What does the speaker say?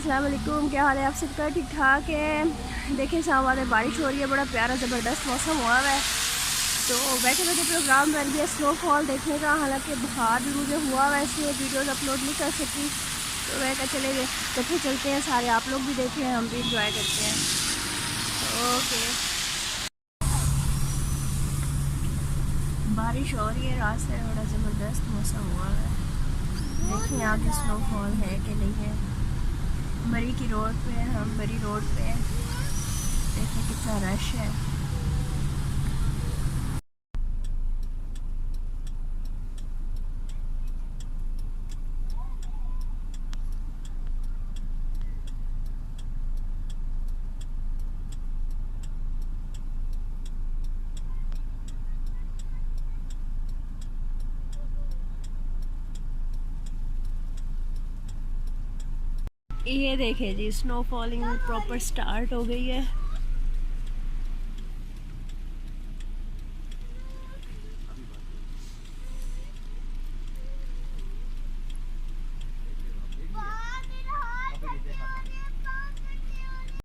अस्सलाम वालेकुम, क्या हाल है आप सबका? ठीक ठाक है। देखें शाम वाले बारिश हो रही है, बड़ा प्यारा ज़बरदस्त मौसम हुआ है। तो बैठे बैठे प्रोग्राम बन गया स्नोफॉल देखने का। हालांकि बुखार भी मुझे हुआ है, इसलिए वीडियोस अपलोड नहीं कर सकी। तो मैं कहा चले इकट्ठे चलते हैं सारे, आप लोग भी देखें, हम भी इंजॉय करते हैं। ओके। बारिश हो रही है रात से, बड़ा ज़बरदस्त मौसम हुआ है। देखें आगे स्नोफॉल है कि नहीं है। मरी की रोड पे हम, मरी रोड पे देखें कितना रश है। ये देखें जी, स्नो फॉलिंग प्रॉपर स्टार्ट हो गई है।